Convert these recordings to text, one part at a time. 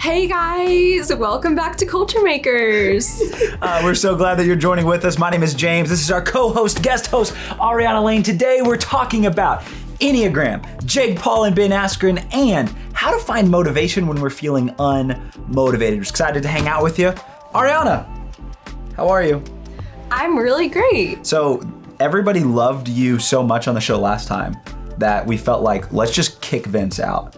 Hey guys, welcome back to Culture Makers. We're so glad that you're joining with us. My name is James. This is our co-host, guest host, Ariana Lane. Today we're talking about Enneagram, Jake Paul and Ben Askren, and how to find motivation when we're feeling unmotivated. We're excited to hang out with you. Ariana, how are you? I'm really great. So everybody loved you so much on the show last time that we felt like, let's just kick Vince out.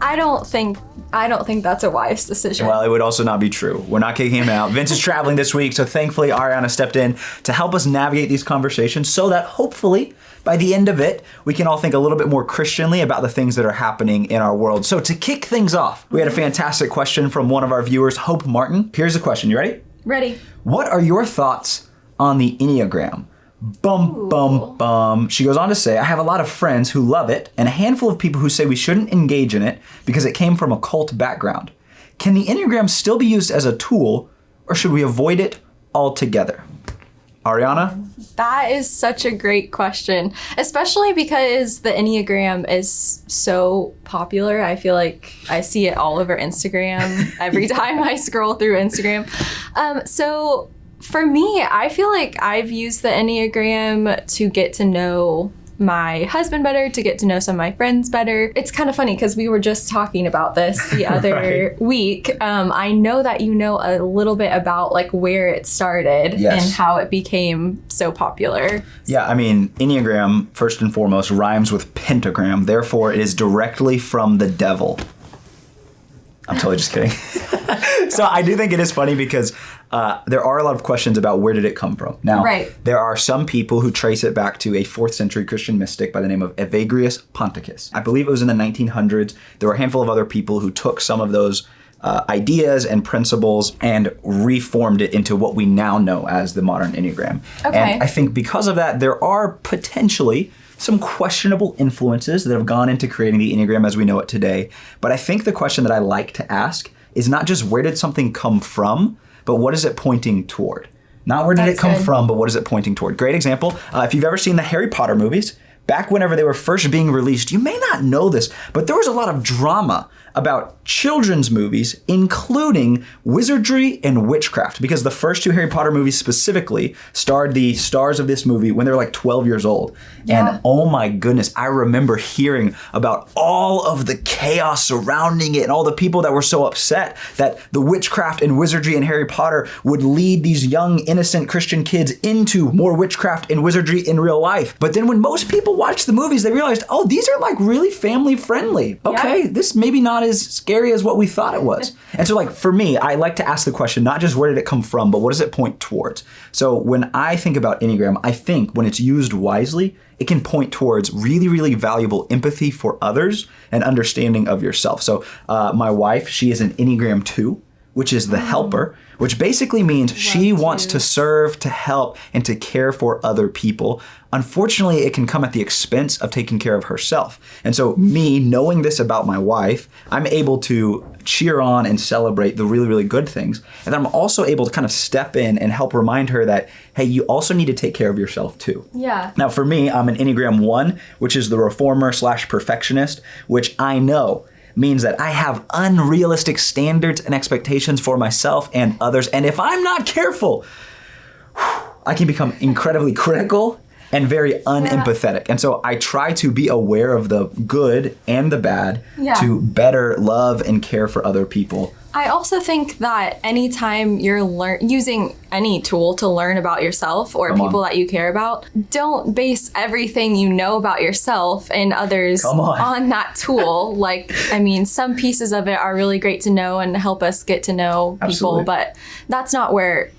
I don't think that's a wise decision. Well, it would also not be true. We're not kicking him out. Vince is traveling this week, so thankfully Ariana stepped in to help us navigate these conversations so that hopefully by the end of it, we can all think a little bit more Christianly about the things that are happening in our world. So to kick things off, we had a fantastic question from one of our viewers, Hope Martin. Here's the question. You ready? Ready. What are your thoughts on the Enneagram? Bum. She goes on to say, I have a lot of friends who love it and a handful of people who say we shouldn't engage in it because it came from a cult background. Can the Enneagram still be used as a tool or should we avoid it altogether? Ariana? That is such a great question, especially because the Enneagram is so popular. I feel like I see it all over Instagram every time I scroll through Instagram. So for me, I feel like I've used the Enneagram to get to know my husband better, to get to know some of my friends better. It's kind of funny because we were just talking about this the other week. I know that you know a little bit about like where it started and how it became so popular. Yeah, I mean, Enneagram, first and foremost, rhymes with pentagram. Therefore, it is directly from the devil. I'm totally just kidding. So I do think it is funny because there are a lot of questions about where did it come from. Now, There are some people who trace it back to a 4th century Christian mystic by the name of Evagrius Ponticus. I believe it was in the 1900s. There were a handful of other people who took some of those ideas and principles and reformed it into what we now know as the modern Enneagram. Okay. And I think because of that, there are potentially some questionable influences that have gone into creating the Enneagram as we know it today. But I think the question that I like to ask is not just where did something come from, but what is it pointing toward? Not where did it come from, but what is it pointing toward? Great example. If you've ever seen the Harry Potter movies, back whenever they were first being released, you may not know this, but there was a lot of drama about children's movies, including wizardry and witchcraft, because the first 2 Harry Potter movies specifically starred the stars of this movie when they were like 12 years old. Yeah. And oh my goodness, I remember hearing about all of the chaos surrounding it and all the people that were so upset that the witchcraft and wizardry in Harry Potter would lead these young, innocent Christian kids into more witchcraft and wizardry in real life. But then when most people watched the movies, they realized, oh, these are like really family friendly. Okay, this maybe not as scary as what we thought it was. And so like for me, I like to ask the question, not just where did it come from, but what does it point towards? So when I think about Enneagram, I think when it's used wisely, it can point towards really, really valuable empathy for others and understanding of yourself. So my wife, she is an Enneagram 2, which is the helper, which basically means she wants to serve, to help, and to care for other people. Unfortunately, it can come at the expense of taking care of herself. And so me knowing this about my wife, I'm able to cheer on and celebrate the really, really good things. And then I'm also able to kind of step in and help remind her that, hey, you also need to take care of yourself too. Yeah. Now for me, I'm an Enneagram 1, which is the reformer / perfectionist, which I know means that I have unrealistic standards and expectations for myself and others. And if I'm not careful, I can become incredibly critical and very unempathetic. And so I try to be aware of the good and the bad to better love and care for other people. I also think that anytime you're using any tool to learn about yourself or people that you care about, don't base everything you know about yourself and others on that tool. Like, I mean, some pieces of it are really great to know and help us get to know people, but that's not where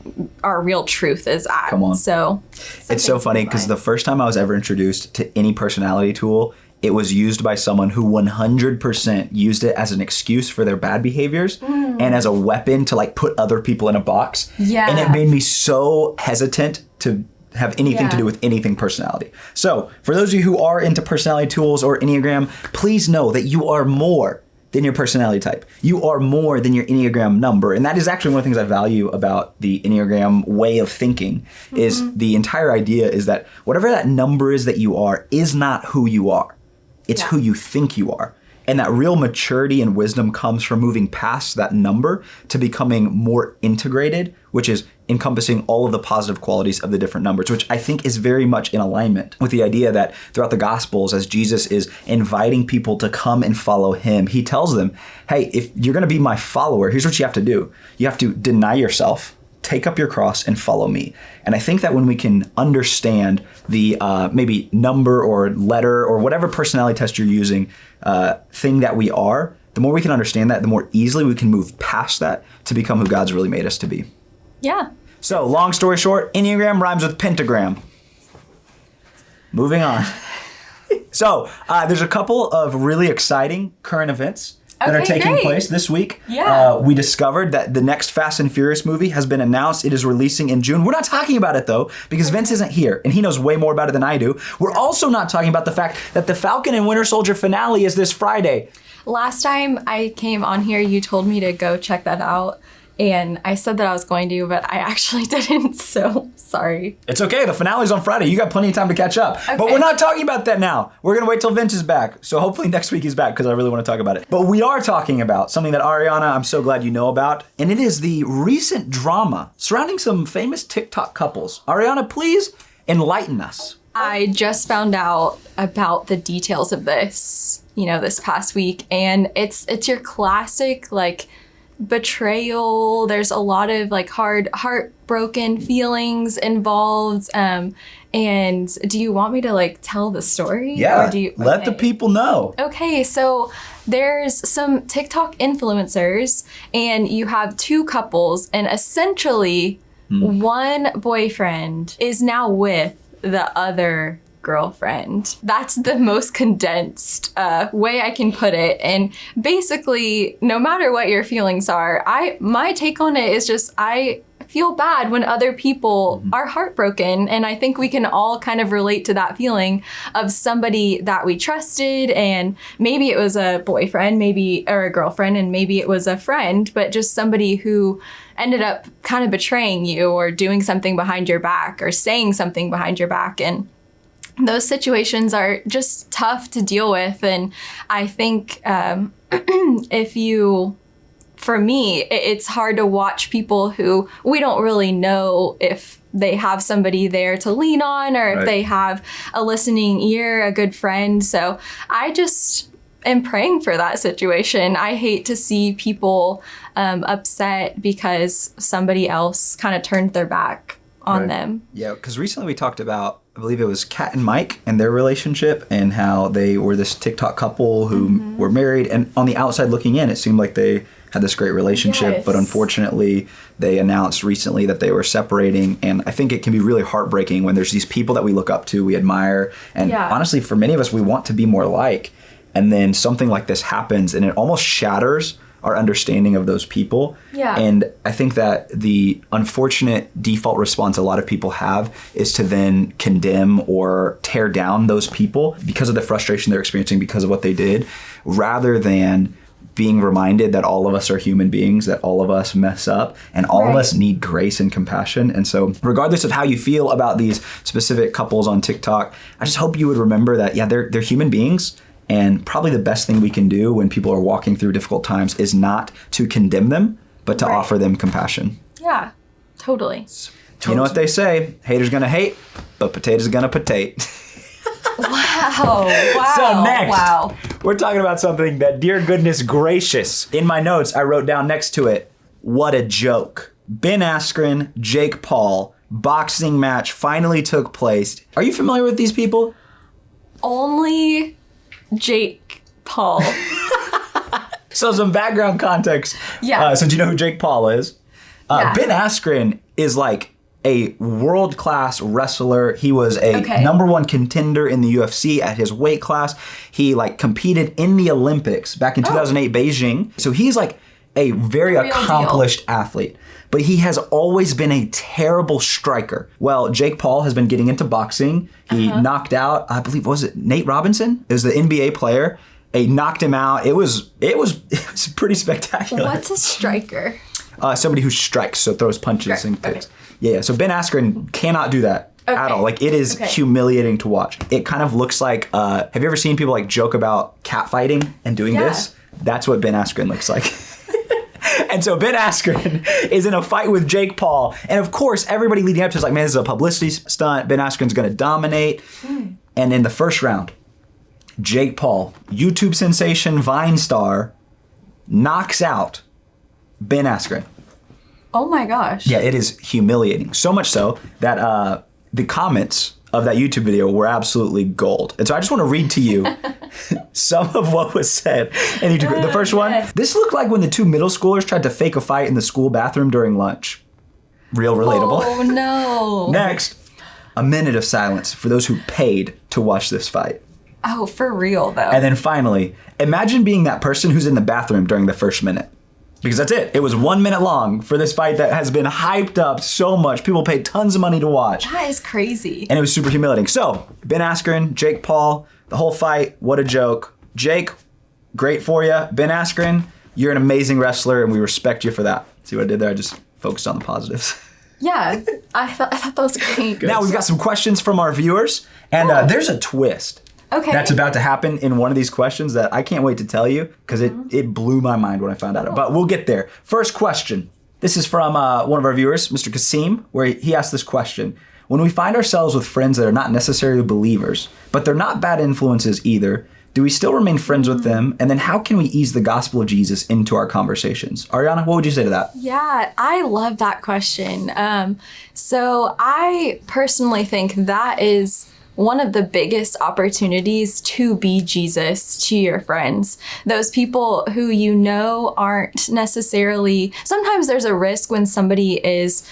our real truth is at. So it's so funny because the first time I was ever introduced to any personality tool, it was used by someone who 100% used it as an excuse for their bad behaviors and as a weapon to like put other people in a box. Yeah. And it made me so hesitant to have anything to do with anything personality. So for those of you who are into personality tools or Enneagram, please know that you are more than your personality type. You are more than your Enneagram number. And that is actually one of the things I value about the Enneagram way of thinking is the entire idea is that whatever that number is that you are is not who you are. It's who you think you are. And that real maturity and wisdom comes from moving past that number to becoming more integrated, which is encompassing all of the positive qualities of the different numbers, which I think is very much in alignment with the idea that throughout the Gospels, as Jesus is inviting people to come and follow him, he tells them, hey, if you're going to be my follower, here's what you have to do. You have to deny yourself, take up your cross, and follow me. And I think that when we can understand the maybe number or letter or whatever personality test you're using, thing that we are, the more we can understand that, the more easily we can move past that to become who God's really made us to be. Yeah. So, long story short, Enneagram rhymes with pentagram. Moving on. So, there's a couple of really exciting current events that are taking place this week. Yeah. We discovered that the next Fast and Furious movie has been announced. It is releasing in June. We're not talking about it, though, because Vince isn't here, and he knows way more about it than I do. We're also not talking about the fact that the Falcon and Winter Soldier finale is this Friday. Last time I came on here, you told me to go check that out. And I said that I was going to, but I actually didn't, so sorry. It's okay. The finale's on Friday. You got plenty of time to catch up. Okay. But we're not talking about that now. We're going to wait till Vince is back. So hopefully next week he's back because I really want to talk about it. But we are talking about something that Ariana, I'm so glad you know about. And it is the recent drama surrounding some famous TikTok couples. Ariana, please enlighten us. I just found out about the details of this, this past week. And it's your classic, betrayal. There's a lot of heartbroken feelings involved. And do you want me to tell the story? Yeah, or do you, let the people know. Okay, so there's some TikTok influencers and you have two couples and essentially one boyfriend is now with the other girlfriend. That's the most condensed way I can put it. And basically, no matter what your feelings are, my take on it is just I feel bad when other people are heartbroken. And I think we can all kind of relate to that feeling of somebody that we trusted. And maybe it was a boyfriend, or a girlfriend, and maybe it was a friend, but just somebody who ended up kind of betraying you or doing something behind your back or saying something behind your back. And those situations are just tough to deal with. And I think for me, it's hard to watch people who we don't really know if they have somebody there to lean on or if they have a listening ear, a good friend. So I just am praying for that situation. I hate to see people upset because somebody else kind of turned their back on them. Yeah, because recently we talked about, I believe it was Kat and Mike and their relationship and how they were this TikTok couple who were married. And on the outside looking in, it seemed like they had this great relationship. Yes. But unfortunately, they announced recently that they were separating. And I think it can be really heartbreaking when there's these people that we look up to, we admire. And honestly, for many of us, we want to be more like. And then something like this happens and it almost shatters our understanding of those people. Yeah. And I think that the unfortunate default response a lot of people have is to then condemn or tear down those people because of the frustration they're experiencing because of what they did, rather than being reminded that all of us are human beings, that all of us mess up, and all of us need grace and compassion. And so regardless of how you feel about these specific couples on TikTok, I just hope you would remember that, they're human beings. And probably the best thing we can do when people are walking through difficult times is not to condemn them, but to offer them compassion. Yeah, totally. You know what they say, haters gonna hate, but potatoes gonna potate. Wow. So next, we're talking about something that, dear goodness gracious, in my notes I wrote down next to it, what a joke. Ben Askren, Jake Paul, boxing match finally took place. Are you familiar with these people? Only Jake Paul. So some background context. Yeah. So do you know who Jake Paul is? Ben Askren is like a world-class wrestler. He was a number one contender in the UFC at his weight class. He competed in the Olympics back in 2008 Beijing. So he's a very accomplished athlete. But he has always been a terrible striker. Well, Jake Paul has been getting into boxing. He knocked out, I believe, was it Nate Robinson? It was the NBA player. He knocked him out. It was pretty spectacular. What's a striker? Somebody who strikes, so throws punches and kicks. Yeah, so Ben Askren cannot do that. at all. Like, it is humiliating to watch. It kind of looks like, have you ever seen people like joke about catfighting and doing this? That's what Ben Askren looks like. And so Ben Askren is in a fight with Jake Paul. And of course, everybody leading up to it is like, man, this is a publicity stunt. Ben Askren's going to dominate. And in the first round, Jake Paul, YouTube sensation, Vine star, knocks out Ben Askren. Oh my gosh. Yeah, it is humiliating. So much so that the comments of that YouTube video were absolutely gold. And so I just want to read to you some of what was said in YouTube. The first one, this looked like when the two middle schoolers tried to fake a fight in the school bathroom during lunch. Real relatable. Oh no. Next, a minute of silence for those who paid to watch this fight. Oh, for real though. And then finally, imagine being that person who's in the bathroom during the first minute. Because that's it. It was 1 minute long for this fight that has been hyped up so much. People paid tons of money to watch. That is crazy. And it was super humiliating. So, Ben Askren, Jake Paul, the whole fight, what a joke. Jake, great for you. Ben Askren, you're an amazing wrestler, and we respect you for that. See what I did there? I just focused on the positives. Yeah, I thought that was great. Now we've got some questions from our viewers, and there's a twist. Okay. That's about to happen in one of these questions that I can't wait to tell you because it blew my mind when I found out. But we'll get there. First question. This is from one of our viewers, Mr. Kasim, where he asked this question. When we find ourselves with friends that are not necessarily believers, but they're not bad influences either, do we still remain friends with them? And then how can we ease the gospel of Jesus into our conversations? Ariana, what would you say to that? Yeah, I love that question. So I personally think that is one of the biggest opportunities to be Jesus to your friends. Those people who you know aren't necessarily, sometimes there's a risk when somebody is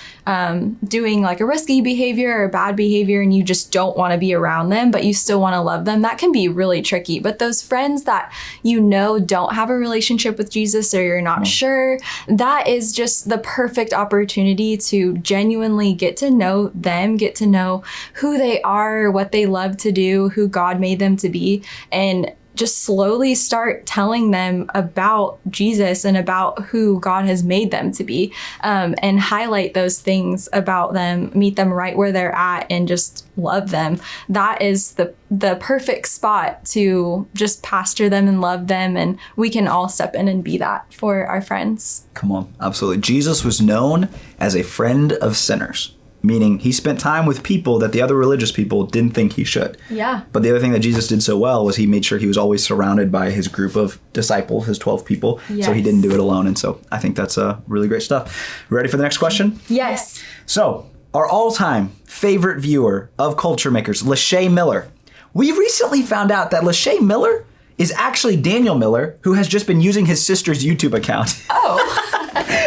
doing like a risky behavior or bad behavior and you just don't want to be around them, but you still want to love them. That can be really tricky. But those friends that you know don't have a relationship with Jesus or you're not sure, that is just the perfect opportunity to genuinely get to know them, get to know who they are, what they love to do, who God made them to be, and just slowly start telling them about Jesus and about who God has made them to be, and highlight those things about them, meet them right where they're at, and just love them. That is the perfect spot to just pastor them and love them, and we can all step in and be that for our friends. Come on, absolutely. Jesus was known as a friend of sinners. Meaning he spent time with people that the other religious people didn't think he should. Yeah. But the other thing that Jesus did so well was he made sure he was always surrounded by his group of disciples, his 12 people. Yes. So he didn't do it alone. And so I think that's really great stuff. Ready for the next question? Yes. So our all-time favorite viewer of Culture Makers, Lachey Miller. We recently found out that Lachey Miller is actually Daniel Miller, who has just been using his sister's YouTube account. Oh.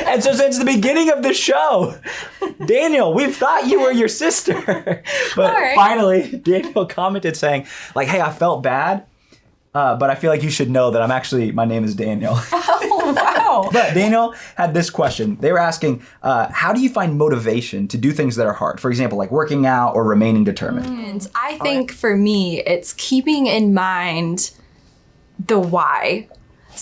And so since the beginning of the show, Daniel, we thought you were your sister. But finally, Daniel commented saying, like, hey, I felt bad, but I feel like you should know that my name is Daniel. Oh, wow. But Daniel had this question. They were asking, how do you find motivation to do things that are hard? For example, like working out or remaining determined. And I think for me, it's keeping in mind the why.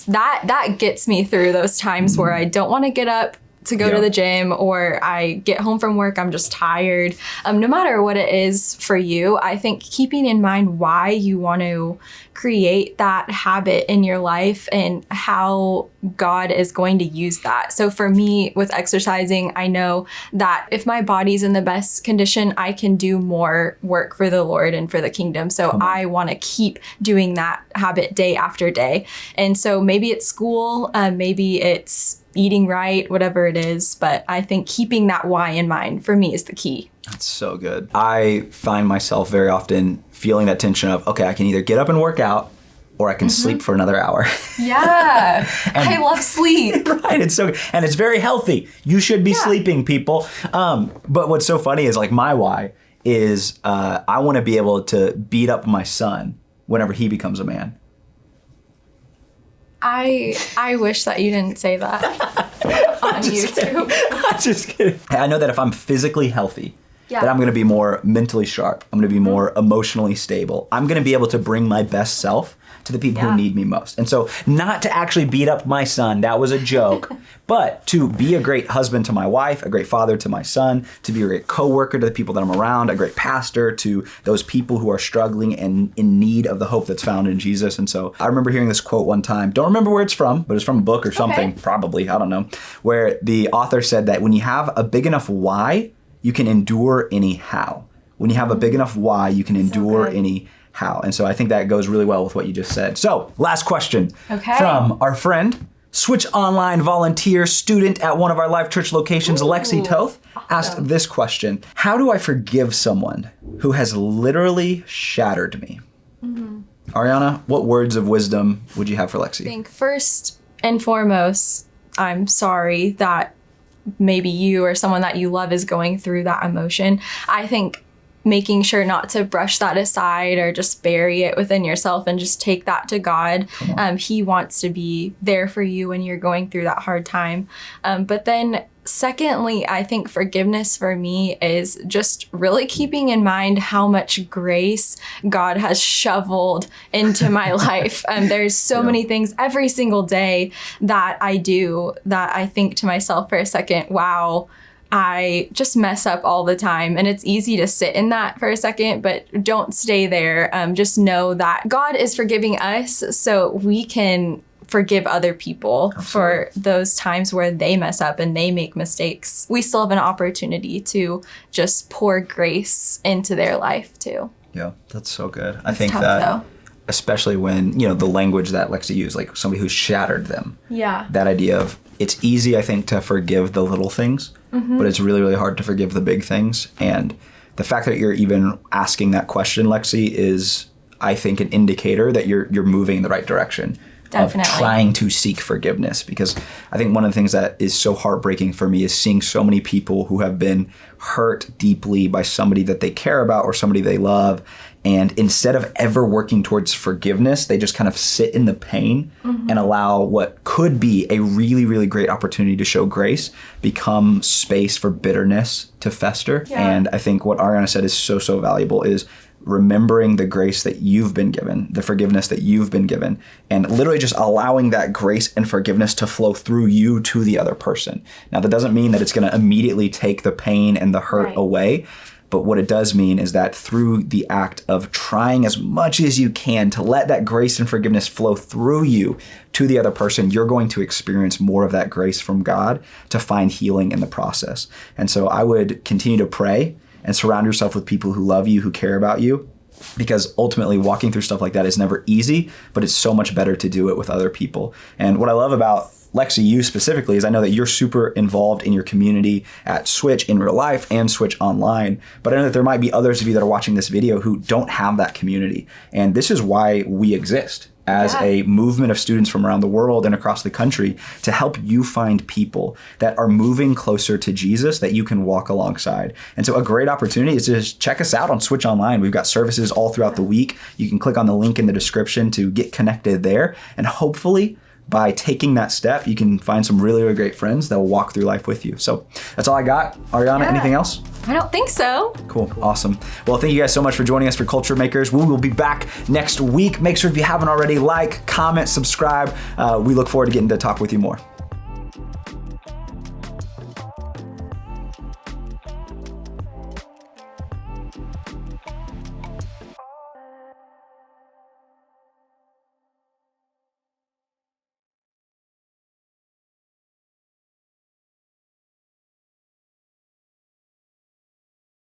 That gets me through those times where I don't want to get up to go to the gym, or I get home from work, I'm just tired. No matter what it is for you, I think keeping in mind why you want to create that habit in your life and how God is going to use that. So for me with exercising, I know that if my body's in the best condition, I can do more work for the Lord and for the kingdom. So I want to keep doing that habit day after day. And so maybe it's school, maybe it's eating right, whatever it is. But I think keeping that why in mind for me is the key. That's so good. I find myself very often feeling that tension of, okay, I can either get up and work out or I can sleep for another hour. Yeah. I love sleep. Right. It's so good. And it's very healthy. You should be sleeping, people. But what's so funny is like my why is I want to be able to beat up my son whenever he becomes a man. I wish that you didn't say that on YouTube. I'm just kidding. I know that if I'm physically healthy Yeah. that I'm going to be more mentally sharp. I'm going to be more emotionally stable. I'm going to be able to bring my best self to the people who need me most. And so not to actually beat up my son, that was a joke, but to be a great husband to my wife, a great father to my son, to be a great coworker to the people that I'm around, a great pastor to those people who are struggling and in need of the hope that's found in Jesus. And so I remember hearing this quote one time, don't remember where it's from, but it's from a book or something, probably, I don't know, where the author said that when you have a big enough why, you can endure any how. When you have a big enough why, you can endure any how. And so I think that goes really well with what you just said. So last question from our friend, Switch Online volunteer, student at one of our Life.Church locations, Lexi Toth, asked this question. How do I forgive someone who has literally shattered me? Ariana, what words of wisdom would you have for Lexi? I think first and foremost, I'm sorry that maybe you or someone that you love is going through that emotion. I think making sure not to brush that aside or just bury it within yourself and just take that to God. He wants to be there for you when you're going through that hard time. But then secondly, I think forgiveness for me is just really keeping in mind how much grace God has shoveled into my life. There's so many things every single day that I do that I think to myself for a second, wow, I just mess up all the time. And it's easy to sit in that for a second, but don't stay there. Just know that God is forgiving us so we can forgive other people for those times where they mess up and they make mistakes. We still have an opportunity to just pour grace into their life too. Yeah, that's so good. I think that especially when, the language that Lexi used, like somebody who shattered them. Yeah. That idea of it's easy, I think, to forgive the little things, but it's really, really hard to forgive the big things. And the fact that you're even asking that question, Lexi, is, I think, an indicator that you're moving in the right direction. Definitely. Of trying to seek forgiveness. Because I think one of the things that is so heartbreaking for me is seeing so many people who have been hurt deeply by somebody that they care about or somebody they love. And instead of ever working towards forgiveness, they just kind of sit in the pain and allow what could be a really, really great opportunity to show grace become space for bitterness to fester. Yeah. And I think what Ariana said is so, so valuable is remembering the grace that you've been given, the forgiveness that you've been given, and literally just allowing that grace and forgiveness to flow through you to the other person. Now, that doesn't mean that it's going to immediately take the pain and the hurt away, but what it does mean is that through the act of trying as much as you can to let that grace and forgiveness flow through you to the other person, you're going to experience more of that grace from God to find healing in the process. And so I would continue to pray and surround yourself with people who love you, who care about you, because ultimately walking through stuff like that is never easy, but it's so much better to do it with other people. And what I love about Lexi, you specifically, is I know that you're super involved in your community at Switch in real life and Switch online, but I know that there might be others of you that are watching this video who don't have that community. And this is why we exist as a movement of students from around the world and across the country to help you find people that are moving closer to Jesus that you can walk alongside. And so a great opportunity is to just check us out on Switch Online. We've got services all throughout the week. You can click on the link in the description to get connected there. And hopefully, by taking that step, you can find some really, really great friends that will walk through life with you. So that's all I got. Ariana, anything else? I don't think so. Cool. Awesome. Well, thank you guys so much for joining us for Culture Makers. We will be back next week. Make sure if you haven't already, like, comment, subscribe. We look forward to getting to talk with you more.